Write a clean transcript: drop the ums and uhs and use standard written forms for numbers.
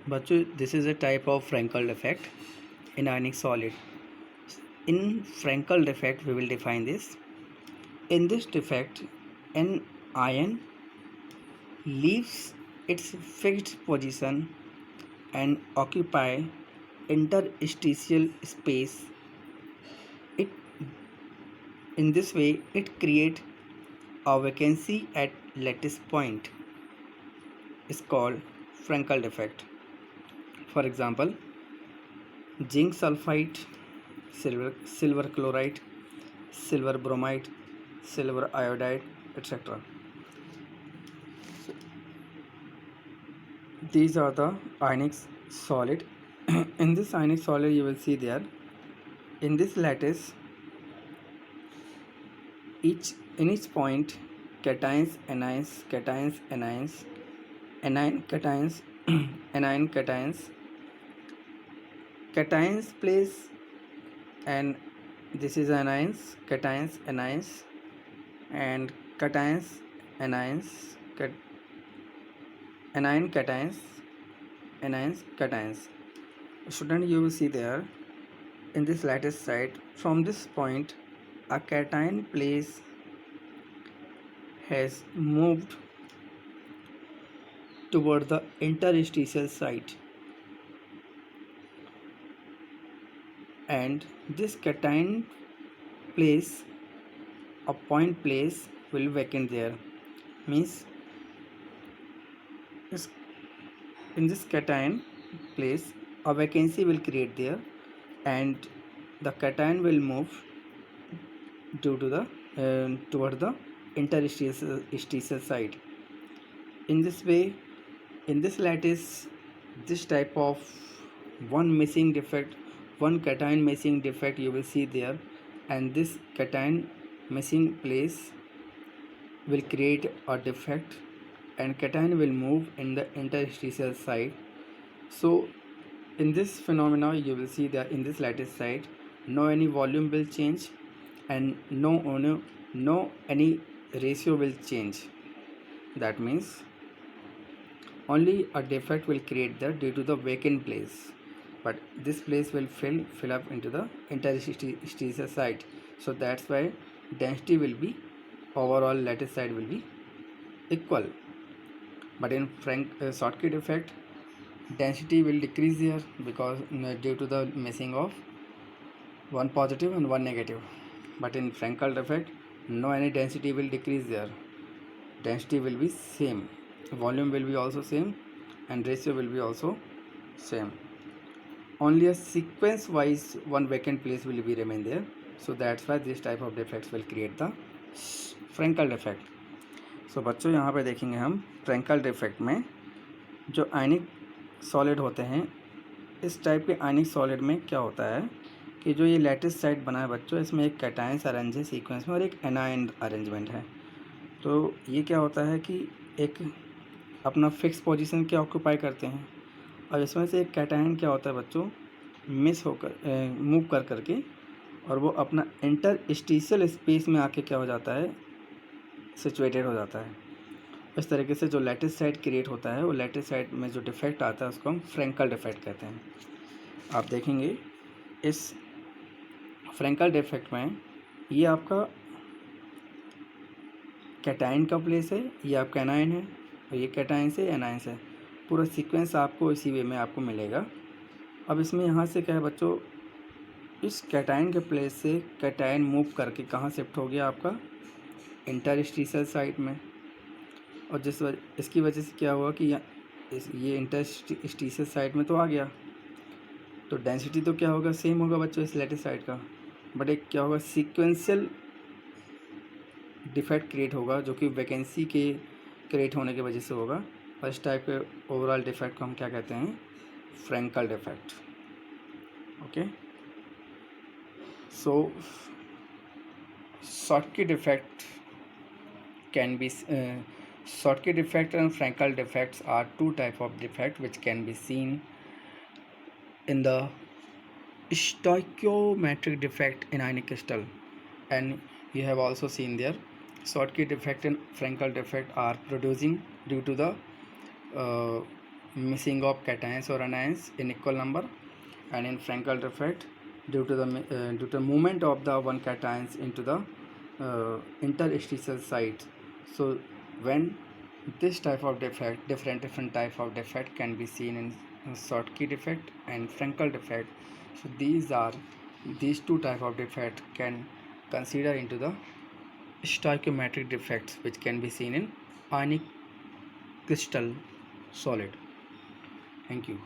बच्चों, this is a type of Frankel defect in ionic solid. In Frankel defect, we will define this. In this defect, an ion leaves its fixed position and occupy interstitial space. It in this way it create a vacancy at lattice point. Is called Frankel defect. For example, zinc sulfide, silver chloride, silver bromide, silver iodide, etc. These are the ionic solid. In this ionic solid, you will see there in this lattice, in each point, cations, anions, cations, anions, anion cations, anion cations, cations place, and this is anions, cations, anions, and cations, anions, anion cations, anions, cations. Student, you will see there in this lattice site, from this point a cation place has moved toward the interstitial site, and this cation place, a point place, will vacant there. Means in this cation place a vacancy will create there, and the cation will move due to the toward the interstitial site. In this way, in this lattice, this type of one missing defect, one cation missing defect you will see there, and this cation missing place will create a defect, and cation will move in the interstitial site. So in this phenomena, you will see that in this lattice site, no any volume will change, and no any ratio will change. That means only a defect will create there due to the vacant place, but this place will fill up into the interstitial site. So that's why density will be, overall lattice side will be equal. But in Schottky defect, density will decrease here because due to the missing of one positive and one negative. But in Frankel defect, no any density will decrease there. Density will be same, volume will be also same, and ratio will be also same. Only a sequence wise one vacant place will be remain there. So that's why this type of defects will create the Frankel defect. So बच्चों, यहाँ पे देखेंगे हम Frankel defect में जो आयनिक solid होते हैं, इस टाइप के आयनिक सॉलिड में क्या होता है कि जो ये लैटिस साइट बना है बच्चों, इसमें एक कैटायंस अरेंज है सीक्वेंस में और एक एनायन अरेंजमेंट है. तो ये क्या होता है कि एक अपना फिक्स पोजीशन क्या ऑक्यूपाई करते हैं, और इसमें से एक कैटायन क्या होता है बच्चों, मिस होकर मूव कर करके, और वो अपना इंटरस्टिशियल स्पेस में आके क्या हो जाता है, सिचुएटेड हो जाता है. इस तरीके से जो लैटिस साइट क्रिएट होता है, वो लैटिस साइट में जो डिफेक्ट आता है उसको हम फ्रैंकल डिफेक्ट कहते हैं. आप देखेंगे इस फ्रैंकल डिफेक्ट में ये आपका कैटायन का प्लेस है, ये आपका एनायन है, और ये कैटायन से एनायन से. पूरा सीक्वेंस आपको इसी वे में आपको मिलेगा. अब इसमें यहाँ से क्या है बच्चों, इस कैटायन के प्लेस से कैटायन मूव करके कहाँ शिफ्ट हो गया, आपका इंटरस्टिशियल साइट में. और इसकी वजह से क्या हुआ कि ये इंटरस्टिशियल साइट में तो आ गया, तो डेंसिटी तो क्या होगा, सेम होगा बच्चों इस लैटिस साइट का, बट एक क्या होगा, सीक्वेंशियल डिफेक्ट क्रिएट होगा जो कि वैकेंसी के क्रिएट होने की वजह से होगा. और इस टाइप के ओवरऑल डिफेक्ट को हम क्या कहते हैं, Frenkel defect. Okay, so Schottky defect can be Schottky defect and Frankel defects are two type of defect which can be seen in the stoichiometric defect in ionic crystal, and you have also seen there Schottky defect and Frankel defect are producing due to the missing of cations or anions in equal number, and in Frankel defect due to the movement of the one cations into the interstitial site. So when this type of defect, different type of defect can be seen in Schottky defect and Frankel defect. So these two type of defect can consider into the stoichiometric defects, which can be seen in ionic crystal solid. Thank you.